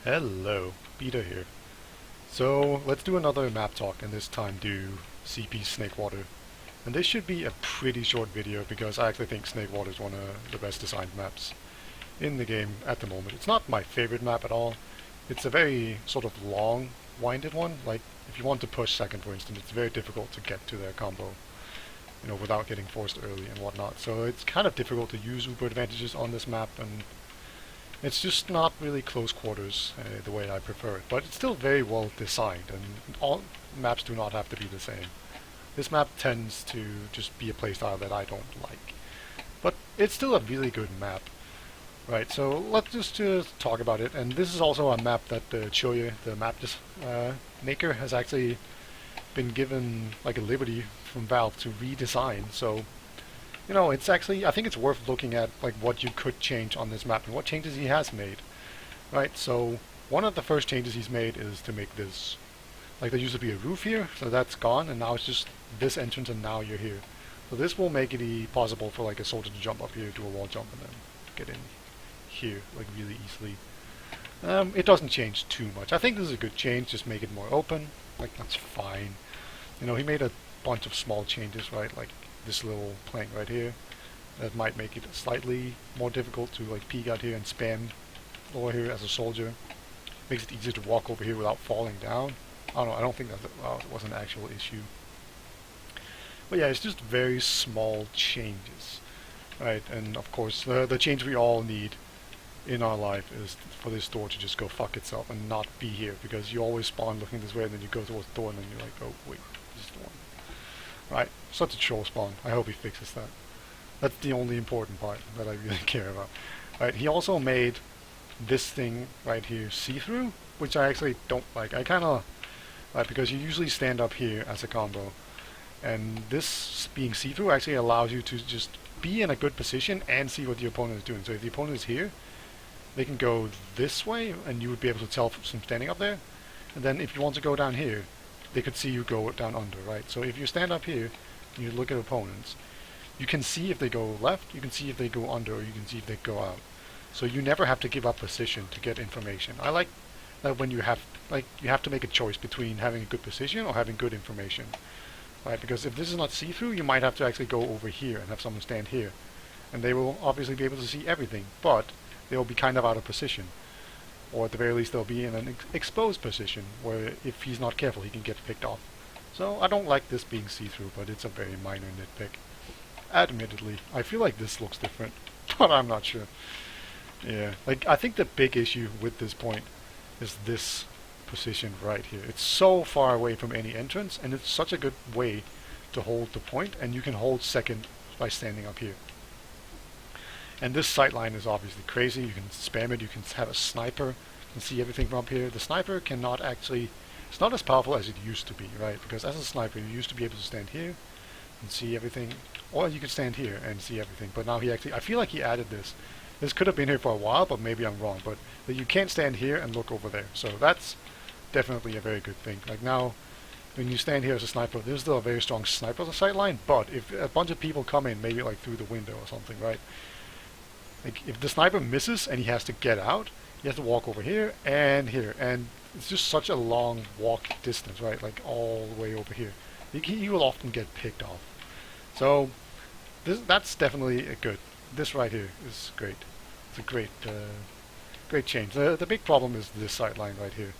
Hello, Peter here. So let's do another map talk and this time do CP Snakewater. And this should be a pretty short video because I actually think Snakewater is one of the best designed maps in the game at the moment. It's not my favorite map at all. It's a very sort of long, winded one. Like if you want to push second for instance, it's very difficult to get to their combo, without getting forced early and whatnot. So it's kind of difficult to use Uber advantages on this map, and it's just not really close quarters the way I prefer it, but it's still very well designed, and all maps do not have to be the same. This map tends to just be a playstyle that I don't like, but it's still a really good map. Right, so let's just talk about it, and this is also a map that Chojje, the map maker, has actually been given like a liberty from Valve to redesign, so it's actually, I think it's worth looking at like what you could change on this map and what changes he has made. Right, so one of the first changes he's made is to make this, like there used to be a roof here, so that's gone, and now it's just this entrance and now you're here. So this will make it possible for like a soldier to jump up here, do a wall jump, and then get in here like really easily. It doesn't change too much. I think this is a good change, just make it more open, like that's fine. He made a bunch of small changes, right, like this little plank right here that might make it slightly more difficult to like peek out here and spam over here as a soldier. Makes it easier to walk over here without falling down. I don't know, I don't think that was an actual issue. But yeah, it's just very small changes, right? And of course, the change we all need in our life is for this door to just go fuck itself and not be here, because you always spawn looking this way and then you go towards the door and then you're like, oh wait, this is the one. Right, such a troll spawn. I hope he fixes that. That's the only important part that I really care about. Right, he also made this thing right here see-through, which I actually don't like. I kind of like, because you usually stand up here as a combo, and this being see-through actually allows you to just be in a good position and see what the opponent is doing. So if the opponent is here, they can go this way, and you would be able to tell from standing up there. And then if you want to go down here, they could see you go down under, right? So if you stand up here and you look at opponents, you can see if they go left, you can see if they go under, or you can see if they go out. So you never have to give up position to get information. I like that when you have to make a choice between having a good position or having good information, right? Because if this is not see-through, you might have to actually go over here and have someone stand here, and they will obviously be able to see everything, but they will be kind of out of position. Or at the very least they'll be in an exposed position where if he's not careful he can get picked off. So I don't like this being see-through, but it's a very minor nitpick. Admittedly, I feel like this looks different, but I'm not sure. Yeah, like I think the big issue with this point is this position right here. It's so far away from any entrance, and it's such a good way to hold the point, and you can hold second by standing up here. And this sightline is obviously crazy. You can spam it, you can have a sniper, you can see everything from up here. The sniper cannot actually, it's not as powerful as it used to be, right? Because as a sniper you used to be able to stand here and see everything, or you could stand here and see everything. But now he actually, I feel like he added this. This could have been here for a while, but maybe I'm wrong. But that you can't stand here and look over there. So that's definitely a very good thing. Like now, when you stand here as a sniper, there's still a very strong sniper sightline, but if a bunch of people come in, maybe like through the window or something, right? Like if the sniper misses and he has to get out, he has to walk over here, and it's just such a long walk distance, right? Like all the way over here. He will often get picked off. So that's definitely a good. This right here is great. It's a great change. The big problem is this sideline right here.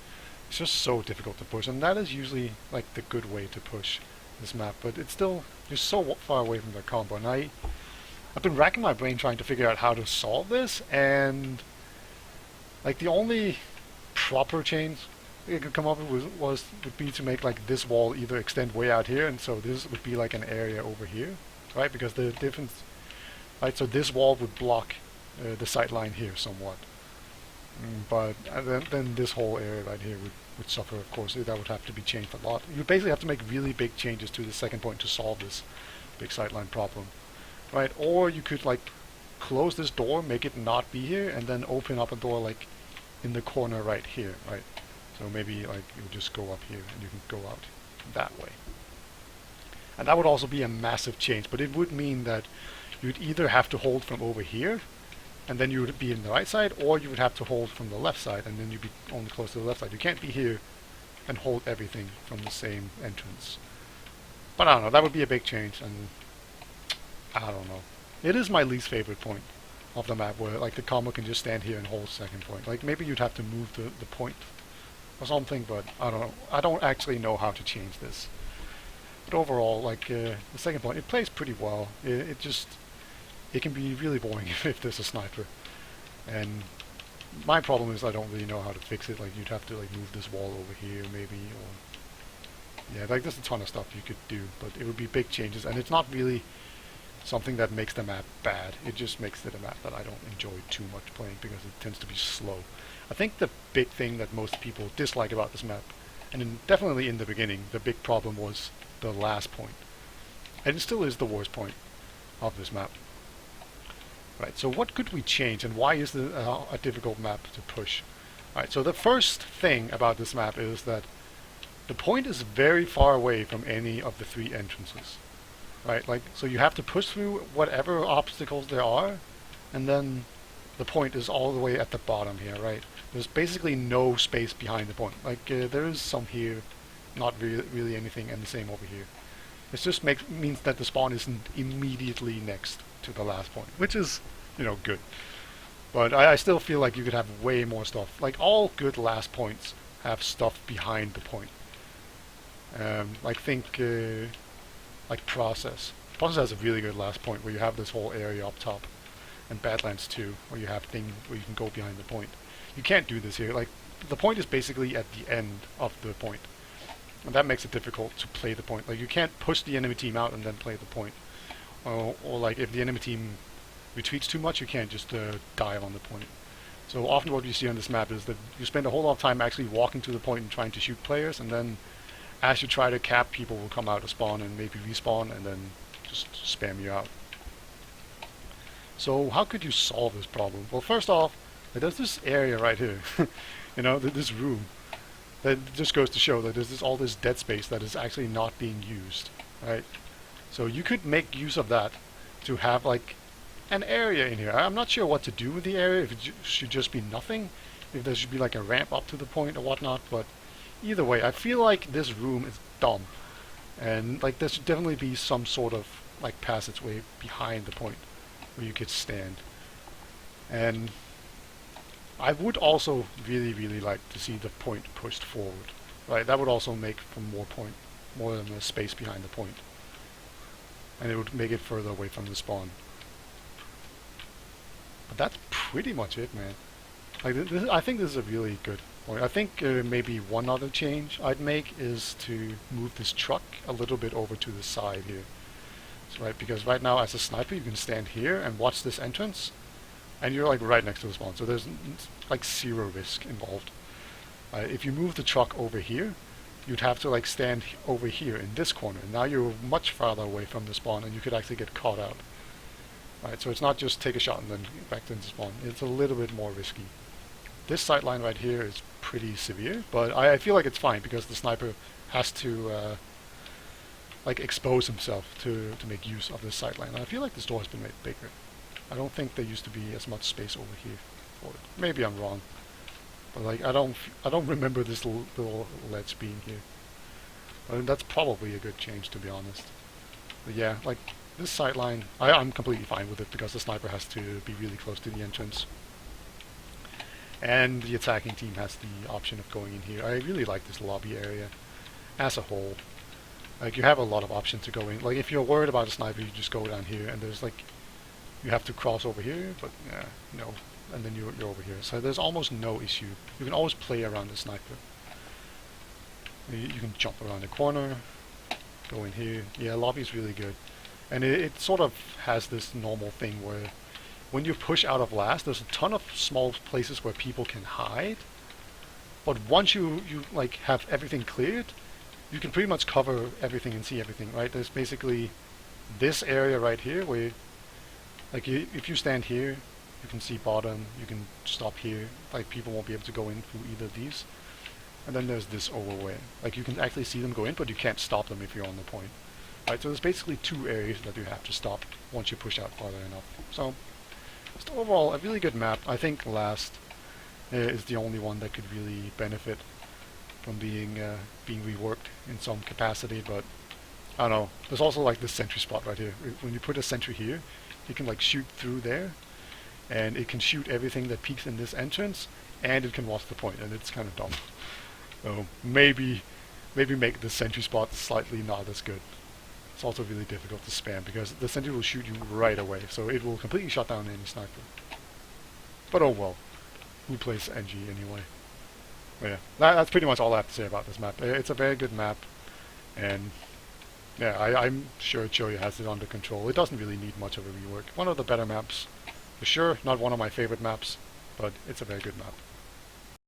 It's just so difficult to push, and that is usually like the good way to push this map, but it's still just so far away from the combo. And I've been racking my brain trying to figure out how to solve this, and like the only proper change it could come up with would be to make like this wall either extend way out here, and so this would be like an area over here, right? Because the difference, right? So this wall would block the sight line here somewhat, but then this whole area right here would suffer. Of course, that would have to be changed a lot. You basically have to make really big changes to the second point to solve this big sightline problem. Right, or you could like close this door, make it not be here, and then open up a door like in the corner right here, right? So maybe like you would just go up here and you can go out that way. And that would also be a massive change, but it would mean that you'd either have to hold from over here and then you would be in the right side, or you would have to hold from the left side, and then you'd be only close to the left side. You can't be here and hold everything from the same entrance. But I don't know, that would be a big change, and I don't know. It is my least favorite point of the map, where like the combo can just stand here and hold second point. Like maybe you'd have to move the point or something, but I don't know. I don't actually know how to change this. But overall, like the second point, it plays pretty well. It just, it can be really boring if there's a sniper. And my problem is I don't really know how to fix it. Like you'd have to like move this wall over here maybe, or yeah, like there's a ton of stuff you could do, but it would be big changes, and it's not really something that makes the map bad. It just makes it a map that I don't enjoy too much playing because it tends to be slow. I think the big thing that most people dislike about this map, and definitely in the beginning, the big problem was the last point. And it still is the worst point of this map. Right, so what could we change, and why is this a difficult map to push? Alright, so the first thing about this map is that the point is very far away from any of the three entrances. Right, like, so you have to push through whatever obstacles there are, and then the point is all the way at the bottom here, right? There's basically no space behind the point. Like, there is some here, not really anything, and the same over here. It just means that the spawn isn't immediately next to the last point, which is, you know, good. But I still feel like you could have way more stuff. Like, all good last points have stuff behind the point. Like, think... like Process. Process has a really good last point where you have this whole area up top. And Badlands 2, where you have things where you can go behind the point. You can't do this here. Like, the point is basically at the end of the point. And that makes it difficult to play the point. Like, you can't push the enemy team out and then play the point. Or like, if the enemy team retreats too much, you can't just dive on the point. So often what you see on this map is that you spend a whole lot of time actually walking to the point and trying to shoot players, and then as you try to cap, people will come out of spawn and maybe respawn and then just spam you out. So how could you solve this problem? Well, first off, there's this area right here, you know, this room, that just goes to show that there's all this dead space that is actually not being used, right? So you could make use of that to have like an area in here. I'm not sure what to do with the area, if it should just be nothing, if there should be like a ramp up to the point or whatnot, but either way, I feel like this room is dumb, and like there should definitely be some sort of like passageway behind the point where you could stand. And I would also really like to see the point pushed forward, right? That would also make for more than the space behind the point, and it would make it further away from the spawn. But that's pretty much it, man. Like I think this is a really good point. I think maybe one other change I'd make is to move this truck a little bit over to the side here. That's right, because right now as a sniper you can stand here and watch this entrance, and you're like right next to the spawn, so there's like zero risk involved. If you move the truck over here, you'd have to like stand over here in this corner. Now you're much farther away from the spawn, and you could actually get caught out. Right, so it's not just take a shot and then back into spawn. It's a little bit more risky. This sight line right here is pretty severe, but I feel like it's fine because the sniper has to like expose himself to make use of this sight line. And I feel like this door has been made bigger. I don't think there used to be as much space over here for it. Maybe I'm wrong, but like I don't remember this little ledge being here. But that's probably a good change, to be honest. But yeah, like this sight line, I'm completely fine with it because the sniper has to be really close to the entrance. And the attacking team has the option of going in here. I really like this lobby area as a whole. Like, you have a lot of options to go in. Like, if you're worried about a sniper, you just go down here, and there's like, you have to cross over here, but no, and then you're over here. So there's almost no issue. You can always play around the sniper. You can jump around the corner, go in here. Yeah, lobby's really good. And it sort of has this normal thing where when you push out of last, there's a ton of small places where people can hide. But once you like have everything cleared, you can pretty much cover everything and see everything, right? There's basically this area right here where, like, if you stand here, you can see bottom. You can stop here. Like, people won't be able to go in through either of these. And then there's this overway. Like, you can actually see them go in, but you can't stop them if you're on the point. Right, so there's basically two areas that you have to stop once you push out farther enough. So Just overall, a really good map. I think last is the only one that could really benefit from being reworked in some capacity, but I don't know. There's also like this sentry spot right here. When you put a sentry here, you can like shoot through there, and it can shoot everything that peeks in this entrance, and it can watch the point, and it's kind of dumb. So maybe make the sentry spot slightly not as good. It's also really difficult to spam because the sentry will shoot you right away, so it will completely shut down any sniper. But oh well, who plays NG anyway? But yeah, that's pretty much all I have to say about this map. It's a very good map, and yeah, I'm sure Chojje has it under control. It doesn't really need much of a rework. One of the better maps, for sure. Not one of my favorite maps, but it's a very good map.